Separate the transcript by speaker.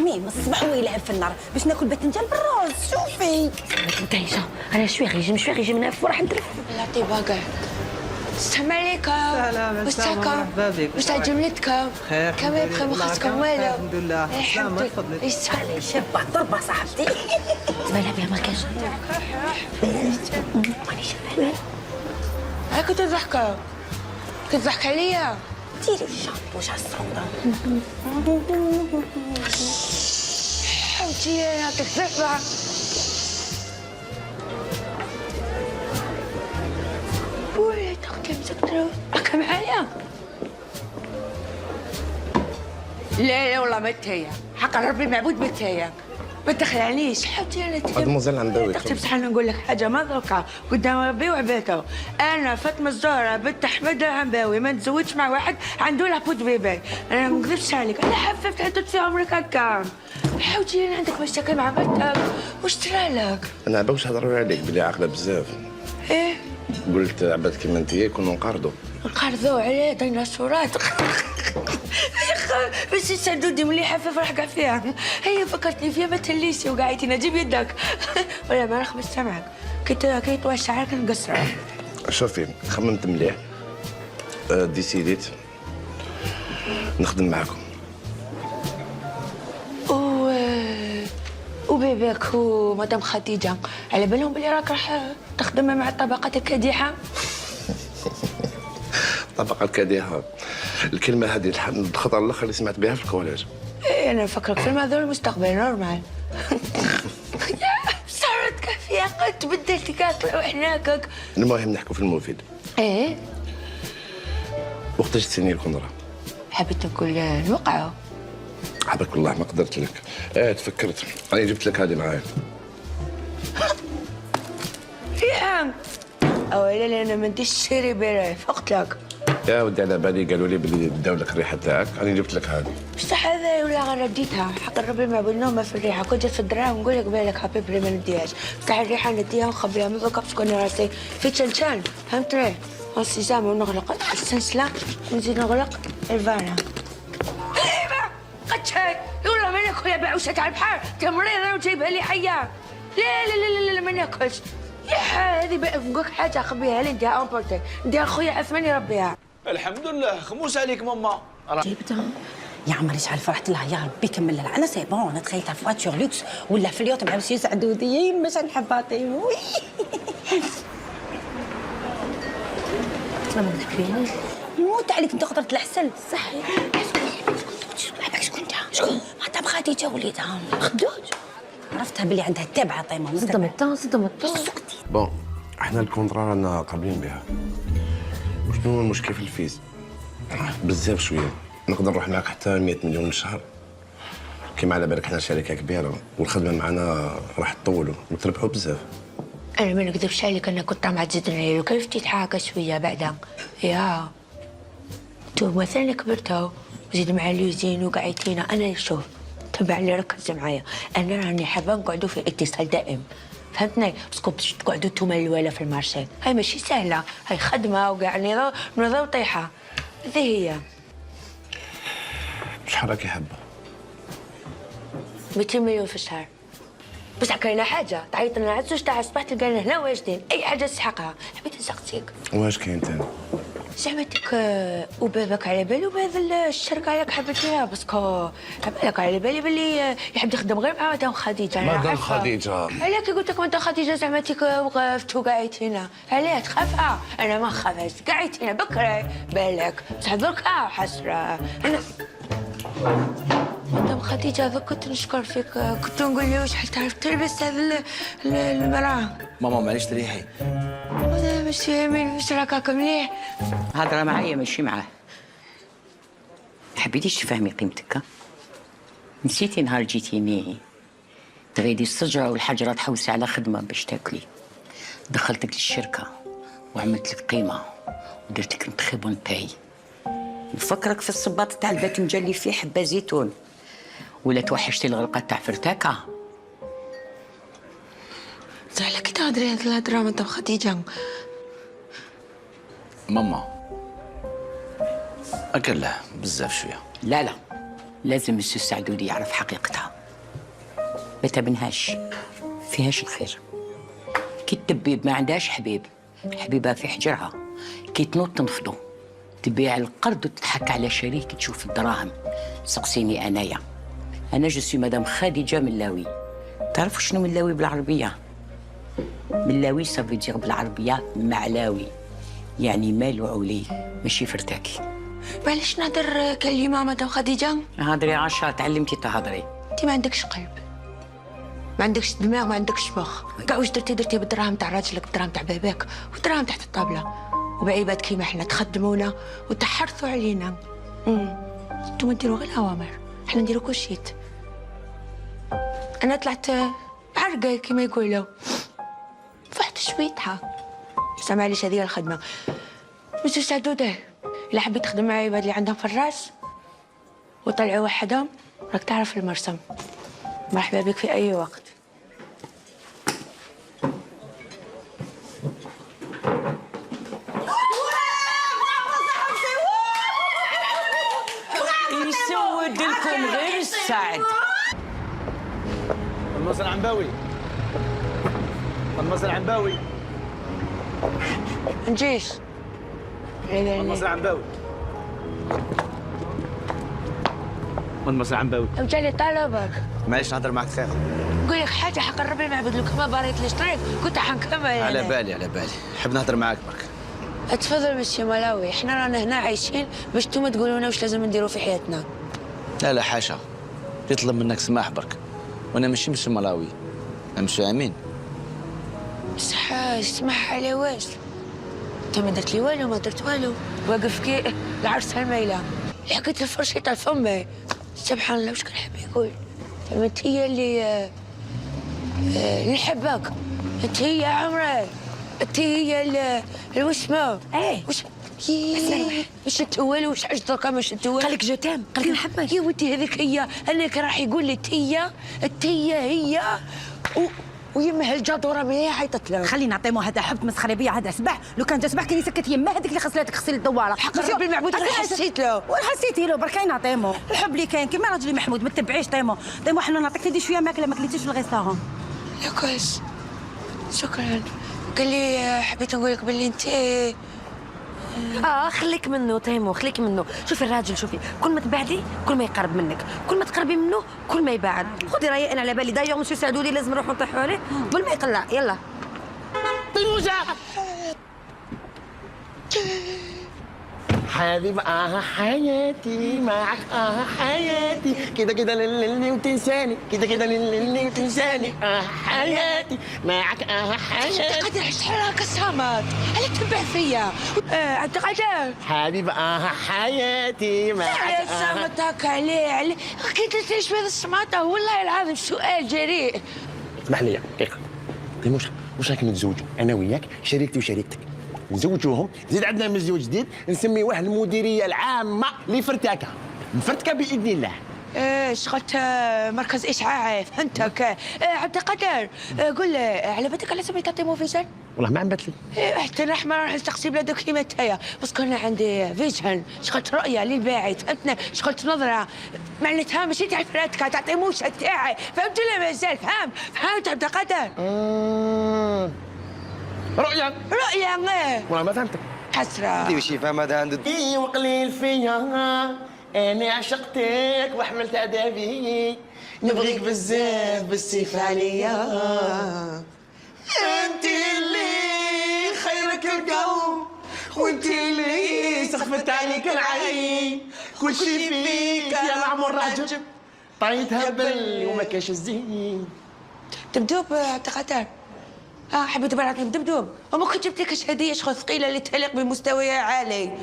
Speaker 1: عمي من الصبح هو يلعب في النار باش ناكل باذنجان بالروز. شوفي
Speaker 2: انت هشام انا شويه غيجي من الفرح راح ندرب.
Speaker 3: لا طيبه كاع. السلام عليكم.
Speaker 4: سلام السلام مرحبا بك.
Speaker 3: واش جملتكم؟
Speaker 4: خير
Speaker 3: كما بخير ما خاصكم والو.
Speaker 4: الحمد لله. سلامة تفضلي.
Speaker 1: علي شابه ضربه صاحبتي.
Speaker 2: زباله بها ما كانش.
Speaker 3: ها كنتو تضحكوا. كتضحك عليا.
Speaker 1: ديري الشامبوش على الصودا.
Speaker 3: حوتي انا كتضحك. وي تاخدي مسكتو. راك معايا؟ لا لا والله ما تايا. حق ربي المعبود ما تايا. ما تخلعنيش حوتي انا
Speaker 5: مادموزيل عندوي.
Speaker 3: اختي بصح انا نقول لك حاجه ما ضركا قدام ربي وعباته. انا فاطمه الزهراء بنت احمد العنباوي ما نتزوجش مع واحد عنده لابوت بيبي. انا ما نكذبش عليك انا حففت حدود في عمرك هكا. حوتي انا عندك مشاكل مع بنتك واش ترى لك؟
Speaker 5: انا باش هضروا عليك بلي عاقله بزاف.
Speaker 3: ايه
Speaker 5: قلت عباد كيما انت يكونوا نقرضوا.
Speaker 3: نقرضوا عليه ديناصورات. باش يسدودي مليحه في فرح كاع فيها. هي فكرتني فيها ما تليسي وقعيتينا جيب يدك. ولا ما نخبز سمعك كي طوال شعرك نقصره.
Speaker 5: شوفي خممت مليح. ديسيديت نخدم معاكم.
Speaker 3: وبيبيك ومدام خديجه على بالهم بلي راك راح تخدم مع الطبقات الكادحه.
Speaker 5: الطبقه الكادحه الكلمه هذه الخطر الاخر اللي سمعت بها في الكوليج.
Speaker 3: ايه انا نفكرك في الماضي والمستقبل نورمال. صارت كافيه قد تبدلتي كاع وحناكك.
Speaker 5: المهم نحكوا في المفيد.
Speaker 3: ايه
Speaker 5: وقتاش تسيني الكونترا؟
Speaker 3: حبيت نقول نوقعوا.
Speaker 5: حبك والله ما قدرت لك. تفكرت انا جبت لك هذه معايا.
Speaker 3: يا اولا انا ما نديش شيري بيراي فقت لك.
Speaker 5: يا ودي على بالي قالوا لي بلي داو لك الريحه تاعك انا جبت لك هذه.
Speaker 3: بصح هذا ولا غير رديتها حق ربي ما بينهم في الريحه كنت جات في الدراهم نقول لك بالك حبيبي ما نديهاش بصح الريحه نديها ونخبيها من ذوك باسكو انا راسي في تشنشان فهمتني. السيزامه ونغلق السلسله ونزيد نغلق الفانا. قد شاي والله ما ناكل يا بعوشه تاع البحر تمريضه وجايبها لي حيه. لا لا لا لا ما ناكلش. يا هذه نقولك حاجه خبيها لي نديها امبورتي نديها خويا عثمان يربيها.
Speaker 6: الحمد لله خموس عليك ماما.
Speaker 1: جبتها يا عمري شحال فرحت لها يا ربي كمل لها. انا سي بون انا تخيلتها في فواتور لوكس ولا في اليوت مع مسيو سعدوديين باش نحبها طيب. وي
Speaker 2: ما تحكينيش
Speaker 1: يموت عليك انت قدرت العسل
Speaker 2: صحي.
Speaker 1: شكون انت؟ شكون؟ مدام خديجه وليدها خدوج. عرفتها بلي عندها التابعه طيمه.
Speaker 2: صدمت.
Speaker 5: بون احنا الكونترا رانا قابلين بها. وشنو هو المشكل في الفيز؟ بزاف شويه نقدر نروح معاك حتى 100 مليون من الشهر. كيما على بالك حنا شركه كبيره والخدمه معنا راح تطولوا وتربحوا بزاف.
Speaker 3: انا ما نكذبش عليك انا كنت طامعه تزيد نعيلو كيف تتحاكى شويه بعدا. يا انتو مثلا كبرتوا زيد مع لوزين وقعيتينا. انا شوف تبع لي ركز معايا انا راني حابه نقعدوا في اتصال دائم فهمتني باسكو باش تقعدوا نتوما الاولى في المارشي هاي ماشي سهله هاي خدمه وكاع نوضه وطيحه. هذه هي.
Speaker 5: شحال راكي حابه؟
Speaker 3: 200 مليون في الشهر. بصح كاينه حاجه تعيط لنا عاد زوج تاع الصباح تلقانا هنا واجدين اي حاجه تسحقها. حبيت نسقسيك
Speaker 5: واش كاين تاني؟
Speaker 3: زعمتك وبابك على بالو بهذا الشركه ياك حبيتيها باسكو عبالك على بالي بلي يحب يخدم غير مع مدام خديجه.
Speaker 5: مدام خديجه
Speaker 3: علاه قلت لك مدام خديجه زعمتك وقفت وقعيتينا علاه تخافها. انا ما خافش قعيتينا بكري بالك بصح دركا حسره. انا مدام خديجه هذا كنت نشكر فيك كنت نقول لي شحال تعرف تلبس هذا المراه.
Speaker 6: ماما معليش تريحي.
Speaker 3: هذا ماشي يمين واش راك مليح.
Speaker 7: هضره معايا ماشي معاه. حبيتيش تفهمي قيمتك؟ نسيتي نهار جيتيني تغيدي الشجره والحجره تحوسي على خدمه باش تاكلي. دخلتك للشركه وعملت لك قيمه ودرت لك نتخيبون باي. نفكرك في الصباط تاع الباذنجان اللي فيه حبه زيتون ولا توحشتي الغلقه تاع فرتاكه.
Speaker 3: زعلك كي تهضري هاد الهضره مدام خديجه.
Speaker 6: ماما أكله بزاف شويه.
Speaker 7: لا لازم السي السعدودي يعرف حقيقتها. بيتها بنهاش فيهاش الخير. كي الدبيب ما عندهاش حبيب، حبيبها في حجرها. كي تنوض تنفضو، تبيع القرض وتضحك على شريك تشوف الدراهم. سقسيني انايا، انا جو سي مدام خديجه ملاوي. تعرفوا شنو ملاوي بالعربيه؟ ملاوي سافو دير بالعربيه معلاوي، يعني مال وعولي ماشي فرتاكي.
Speaker 3: معليش نهضر كلمة مدام خديجة.
Speaker 7: هضري عشا، تعلمتي تهضري.
Speaker 3: انت ما عندكش قلب، ما عندكش دماغ، ما عندكش مخ. كاع واش درتي بالدراهم تاع راجلك، الدراهم تاع باباك والدراهم تحت الطابله، وبعباد كيما حنا تخدمونا وتحرثوا علينا. انتوما ديروا غير الاوامر، حنا نديروا كل شيء. انا طلعت عرقه كيما يقولوا، فحت شويتها. سامع معليش هذه الخدمه مش سعدوده. الا حبيت تخدم مع عباد اللي عندهم فراس وطلعوا وحدهم، راك تعرف المرسم. مرحبا بك في اي وقت.
Speaker 7: يسود لكم غير السعد.
Speaker 6: المصر عنباوي، المصر عنباوي،
Speaker 3: نجيش.
Speaker 6: المصر عنباوي، المصر عنباوي.
Speaker 3: جالي طلبك.
Speaker 6: معليش نهضر معك خير.
Speaker 3: نقول لك حاجه، حقرب لي معبد لك ما باريت لي طريق، كنت حنكمل.
Speaker 6: على بالي على بالي، حب نهضر معك برك.
Speaker 3: اتفضل مسيو ملاوي، احنا رانا هنا عايشين باش نتوما تقولوا لنا واش لازم نديروا في حياتنا.
Speaker 6: لا لا حاشا، يطلب منك سماح برك، وانا ماشي مسيو ملاوي، انا مسيو امين.
Speaker 3: صح، اسمح على واش؟ انت ما درت لي والو، ما درت والو، واقف كي العرس الميله. حكيت الفرشة تاع فمي، سبحان الله واش كان حاب يقول. انت هي اللي نحبك، انت هي عمري، انت هي الوسمه.
Speaker 2: ايه
Speaker 3: واش التوالي واش عشت دركا مش التوالي.
Speaker 2: قال لك جو تام، قال لك نحبك.
Speaker 3: يا ودي هذيك هي، انا كان راح يقول لي هي ويما هالجدوره ما عيطت له.
Speaker 1: خلينا نعطيمو هذا حب مسخره بيا، هذا سبح. لو كان جا سبح كان يسكت يمه هذيك اللي خسلاتك غسيل الدواره.
Speaker 3: حق ربي المعبود انا حسيت له.
Speaker 1: حسيتي له برك نعطيمو الحب اللي كاين كيما راجلي محمود. ما تتبعيش طيمو حنا نعطيك تدي شويه ماكله ما كليتيش في الغيستورون.
Speaker 3: لا كويس، شكرا. قال لي حبيت نقول لك باللي انت
Speaker 2: خليك منه تيمو، خليك منه. شوفي الراجل، شوفي كل ما تبعدي كل ما يقرب منك، كل ما تقربي منه كل ما يبعد. خذي رايي انا على بالي. دايوغ مسيو سعدولي لازم نروحوا نطيحوا عليه قبل ما يقلع. يلا
Speaker 8: حبيب حياتي معك حياتي، كده كده للي وتنساني، كده كده للي وتنساني حياتي معك حياتي.
Speaker 3: قادر اشتحرها كسامات على تبع فيا. عبد القادر
Speaker 8: حبيب حياتي معك
Speaker 3: يا سامت هاك عليه كنت تعيش بهذا السماطه. والله العظيم سؤال جريء.
Speaker 8: اسمح لي دقيقة، واش راك نتزوجوا انا وياك، شريكتي وشريكتك، نزوجوهم. زيد عندنا مزيوج جديد نسميوه المديريه العامه لفرتاكه، مفرتكه باذن الله.
Speaker 3: شغلت مركز اسعاف فهمتك. عبد القادر قول على بالك على سميتها تيموفيجن؟
Speaker 8: والله ما عملت لي.
Speaker 3: حتى نحن راح نستقسي بلا دوكيمات هيا، بس كان عندي فيجن، شغلت رؤيه للباعث فهمتنا، شغلت نظره معناتها ماشي تاع فراتكه تاع تيموشه تاعي، فهمت ولا مازال؟ فهمت عبد القادر؟
Speaker 8: رؤيا والله ما فهمتك.
Speaker 3: حسره
Speaker 4: دي وشي فاهم هذا عنده
Speaker 8: وقليل فيا انا عشقتك وحملت ادابي، نبغيك بزاف بالسيف عليا، انت اللي خيرك القوم، وانت اللي سخفت عليك العين، كل شي فيك يا العمر راجب، طريت هبل وما كاش الزين.
Speaker 3: دبدوب عبد القادر. حبيت تبعثني بدبدوب، وما كنت جبت لك هديه شغل ثقيله اللي تليق بمستواي عالي.